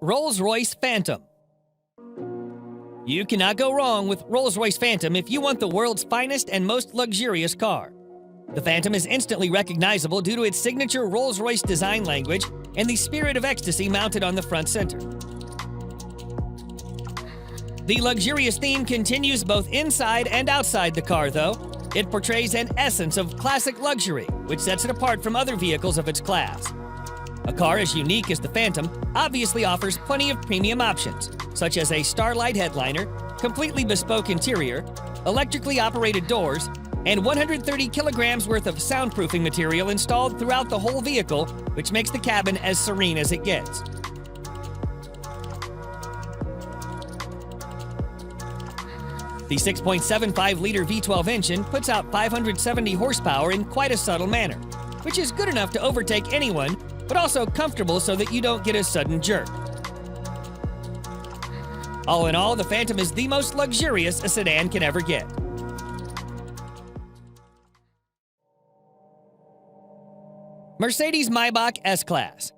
Rolls-Royce Phantom. You cannot go wrong with Rolls-Royce Phantom if you want the world's finest and most luxurious car. The Phantom is instantly recognizable due to its signature Rolls-Royce design language and the spirit of ecstasy mounted on the front center. The luxurious theme continues both inside and outside the car, though. It portrays an essence of classic luxury, which sets it apart from other vehicles of its class. A car as unique as the Phantom obviously offers plenty of premium options, such as a Starlight headliner, completely bespoke interior, electrically operated doors, and 130 kilograms worth of soundproofing material installed throughout the whole vehicle, which makes the cabin as serene as it gets. The 6.75-liter V12 engine puts out 570 horsepower in quite a subtle manner, which is good enough to overtake anyone, but also comfortable so that you don't get a sudden jerk. All in all, the Phantom is the most luxurious a sedan can ever get. Mercedes-Maybach S-Class.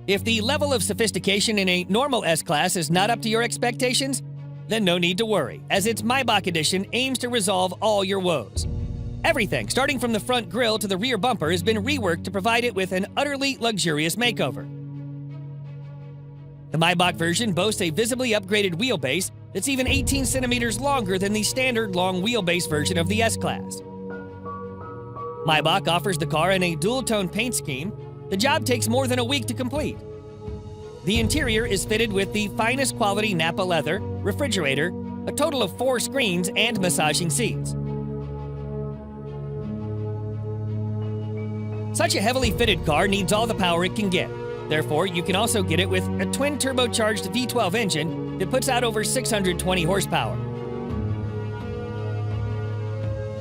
If the level of sophistication in a normal S-Class is not up to your expectations, then no need to worry, as its Maybach edition aims to resolve all your woes. Everything, starting from the front grille to the rear bumper, has been reworked to provide it with an utterly luxurious makeover. The Maybach version boasts a visibly upgraded wheelbase that's even 18 centimeters longer than the standard long wheelbase version of the S-Class. Maybach offers the car in a dual-tone paint scheme. The job takes more than a week to complete. The interior is fitted with the finest quality Nappa leather, refrigerator, a total of 4 screens, and massaging seats. Such a heavily fitted car needs all the power it can get. Therefore, you can also get it with a twin-turbocharged V12 engine that puts out over 620 horsepower.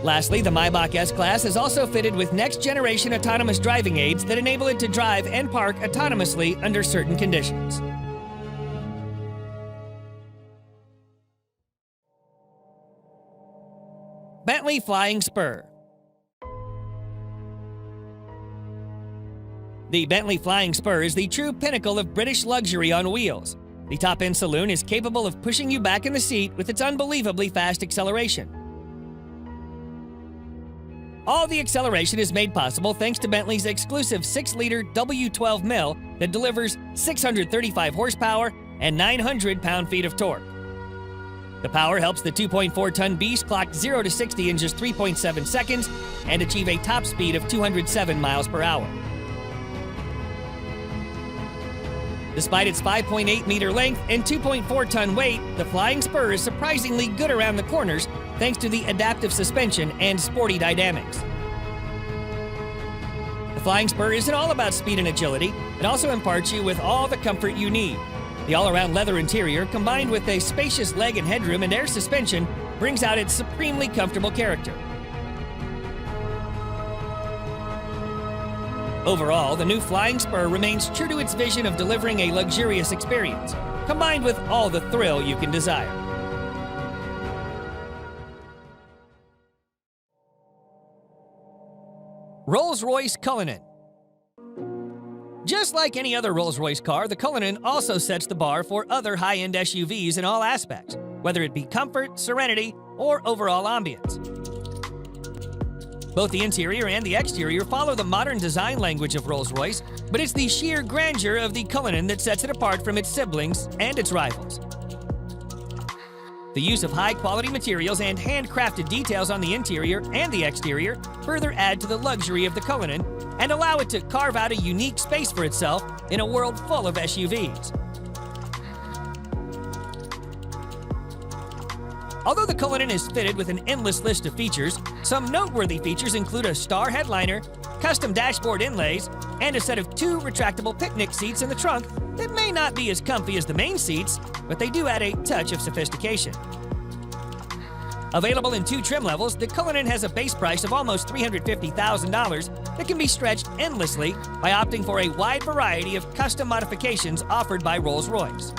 Lastly, the Maybach S-Class is also fitted with next-generation autonomous driving aids that enable it to drive and park autonomously under certain conditions. Bentley Flying Spur. The Bentley Flying Spur is the true pinnacle of British luxury on wheels. The top-end saloon is capable of pushing you back in the seat with its unbelievably fast acceleration. All the acceleration is made possible thanks to Bentley's exclusive 6-liter W12 mill that delivers 635 horsepower and 900 pound-feet of torque. The power helps the 2.4-ton beast clock 0 to 60 in just 3.7 seconds and achieve a top speed of 207 miles per hour. Despite its 5.8-meter length and 2.4-ton weight, the Flying Spur is surprisingly good around the corners thanks to the adaptive suspension and sporty dynamics. The Flying Spur isn't all about speed and agility. It also imparts you with all the comfort you need. The all-around leather interior, combined with a spacious leg and headroom and air suspension, brings out its supremely comfortable character. Overall, the new Flying Spur remains true to its vision of delivering a luxurious experience, combined with all the thrill you can desire. Rolls-Royce Cullinan. Just like any other Rolls-Royce car, the Cullinan also sets the bar for other high-end SUVs in all aspects, whether it be comfort, serenity, or overall ambience. Both the interior and the exterior follow the modern design language of Rolls-Royce, but it's the sheer grandeur of the Cullinan that sets it apart from its siblings and its rivals. The use of high-quality materials and handcrafted details on the interior and the exterior further add to the luxury of the Cullinan and allow it to carve out a unique space for itself in a world full of SUVs. Although the Cullinan is fitted with an endless list of features, some noteworthy features include a star headliner, custom dashboard inlays, and a set of 2 retractable picnic seats in the trunk that may not be as comfy as the main seats, but they do add a touch of sophistication. Available in 2 trim levels, the Cullinan has a base price of almost $350,000 that can be stretched endlessly by opting for a wide variety of custom modifications offered by Rolls-Royce.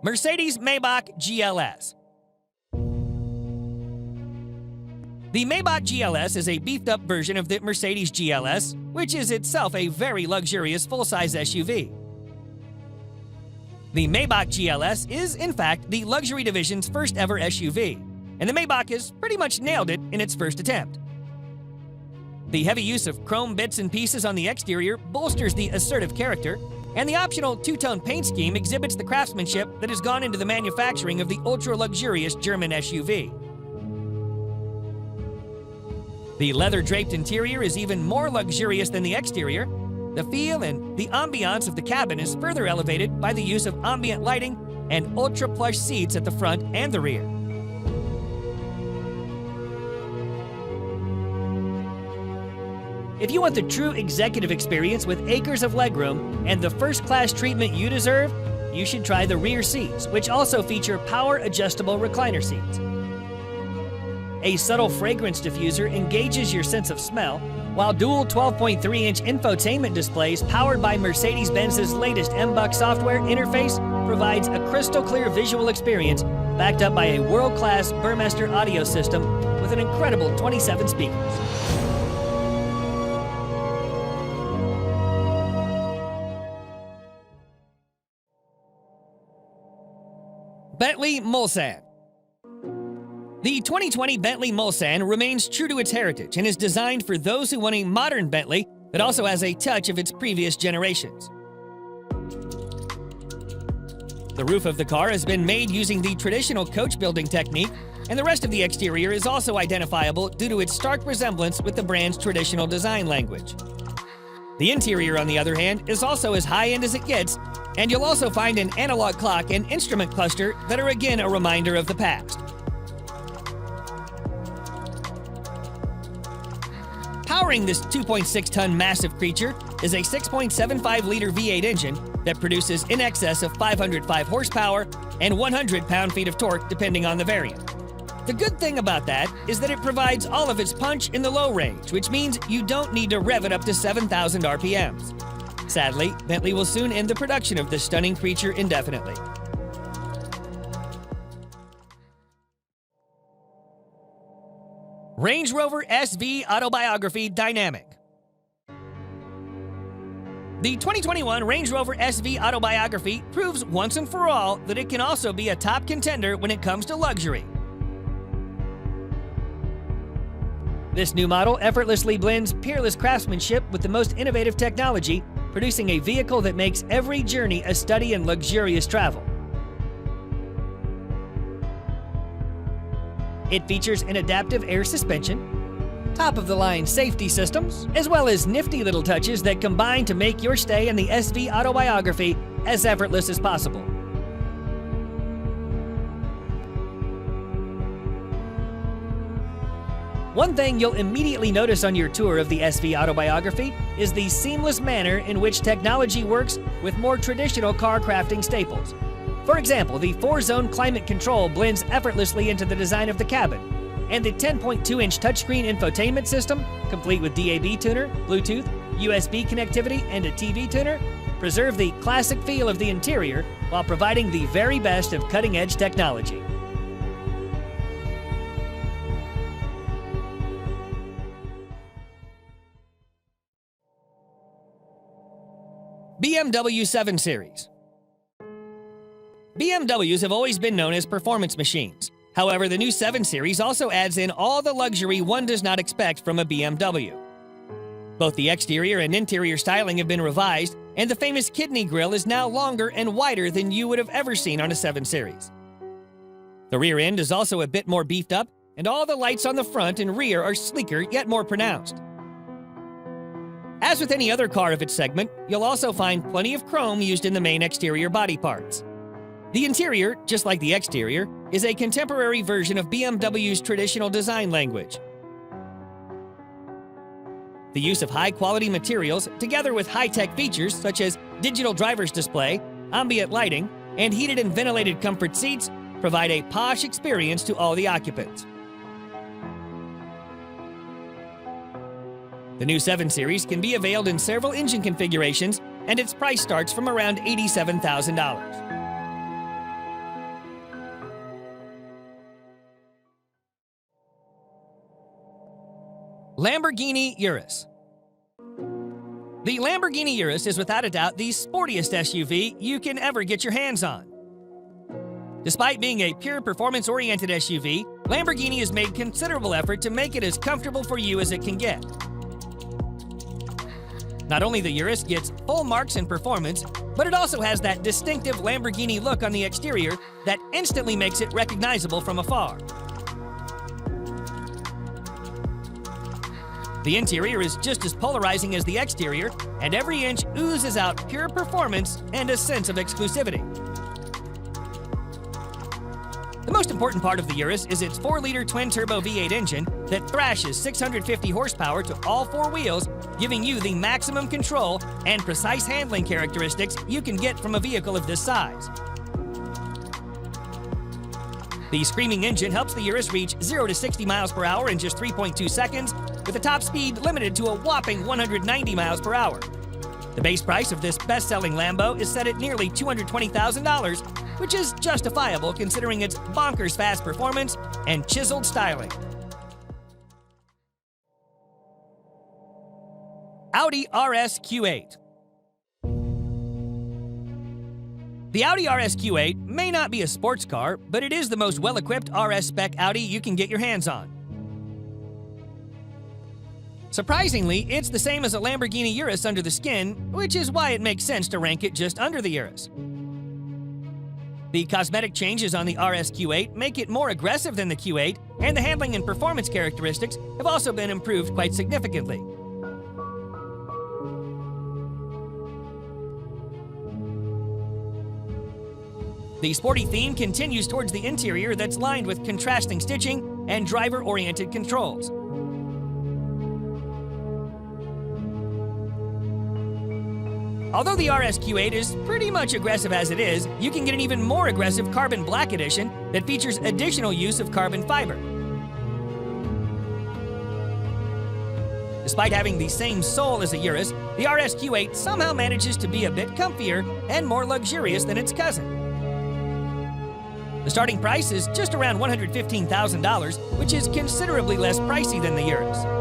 Mercedes-Maybach GLS. The Maybach GLS is a beefed-up version of the Mercedes GLS, which is itself a very luxurious full-size SUV. The Maybach GLS is, in fact, the luxury division's first-ever SUV, and the Maybach has pretty much nailed it in its first attempt. The heavy use of chrome bits and pieces on the exterior bolsters the assertive character, and the optional two-tone paint scheme exhibits the craftsmanship that has gone into the manufacturing of the ultra-luxurious German SUV. The leather-draped interior is even more luxurious than the exterior. The feel and the ambiance of the cabin is further elevated by the use of ambient lighting and ultra-plush seats at the front and the rear. If you want the true executive experience with acres of legroom and the first-class treatment you deserve, you should try the rear seats, which also feature power-adjustable recliner seats. A subtle fragrance diffuser engages your sense of smell, while dual 12.3-inch infotainment displays powered by Mercedes-Benz's latest MBUX software interface provides a crystal-clear visual experience backed up by a world-class Burmester audio system with an incredible 27 speakers. Bentley Mulsanne. The 2020 Bentley Mulsanne remains true to its heritage and is designed for those who want a modern Bentley that also has a touch of its previous generations. The roof of the car has been made using the traditional coach building technique, and the rest of the exterior is also identifiable due to its stark resemblance with the brand's traditional design language. The interior, on the other hand, is also as high-end as it gets, and you'll also find an analog clock and instrument cluster that are again a reminder of the past. Powering this 2.6-ton massive creature is a 6.75-liter V8 engine that produces in excess of 505 horsepower and 100 pound-feet of torque depending on the variant. The good thing about that is that it provides all of its punch in the low range, which means you don't need to rev it up to 7,000 RPMs. Sadly, Bentley will soon end the production of this stunning creature indefinitely. Range Rover SV Autobiography Dynamic. The 2021 Range Rover SV Autobiography proves once and for all that it can also be a top contender when it comes to luxury. This new model effortlessly blends peerless craftsmanship with the most innovative technology, producing a vehicle that makes every journey a study in luxurious travel. It features an adaptive air suspension, top-of-the-line safety systems, as well as nifty little touches that combine to make your stay in the SV Autobiography as effortless as possible. One thing you'll immediately notice on your tour of the SV Autobiography is the seamless manner in which technology works with more traditional car crafting staples. For example, the 4-zone climate control blends effortlessly into the design of the cabin, and the 10.2-inch touchscreen infotainment system, complete with DAB tuner, Bluetooth, USB connectivity, and a TV tuner, preserve the classic feel of the interior while providing the very best of cutting-edge technology. BMW 7 Series. BMWs have always been known as performance machines. However, the new 7 Series also adds in all the luxury one does not expect from a BMW. Both the exterior and interior styling have been revised, and the famous kidney grille is now longer and wider than you would have ever seen on a 7 Series. The rear end is also a bit more beefed up, and all the lights on the front and rear are sleeker yet more pronounced. As with any other car of its segment, you'll also find plenty of chrome used in the main exterior body parts. The interior, just like the exterior, is a contemporary version of BMW's traditional design language. The use of high-quality materials, together with high-tech features such as digital driver's display, ambient lighting, and heated and ventilated comfort seats, provide a posh experience to all the occupants. The new 7 Series can be availed in several engine configurations, and its price starts from around $87,000. Lamborghini Urus. The Lamborghini Urus is without a doubt the sportiest SUV you can ever get your hands on. Despite being a pure performance-oriented SUV, Lamborghini has made considerable effort to make it as comfortable for you as it can get. Not only the Urus gets full marks in performance, but it also has that distinctive Lamborghini look on the exterior that instantly makes it recognizable from afar. The interior is just as polarizing as the exterior, and every inch oozes out pure performance and a sense of exclusivity. The most important part of the Urus is its 4-liter twin-turbo V8 engine that thrashes 650 horsepower to all four wheels, giving you the maximum control and precise handling characteristics you can get from a vehicle of this size. The screaming engine helps the Urus reach 0 to 60 miles per hour in just 3.2 seconds, with a top speed limited to a whopping 190 miles per hour. The base price of this best-selling Lambo is set at nearly $220,000, which is justifiable considering its bonkers fast performance and chiseled styling. Audi RS Q8. The Audi RS Q8 may not be a sports car, but it is the most well-equipped RS spec Audi you can get your hands on. Surprisingly, it's the same as a Lamborghini Urus under the skin, which is why it makes sense to rank it just under the Urus. The cosmetic changes on the RS Q8 make it more aggressive than the Q8, and the handling and performance characteristics have also been improved quite significantly. The sporty theme continues towards the interior that's lined with contrasting stitching and driver-oriented controls. Although the RS Q8 is pretty much aggressive as it is, you can get an even more aggressive Carbon Black Edition that features additional use of carbon fiber. Despite having the same soul as a Urus, the RS Q8 somehow manages to be a bit comfier and more luxurious than its cousin. The starting price is just around $115,000, which is considerably less pricey than the Urus.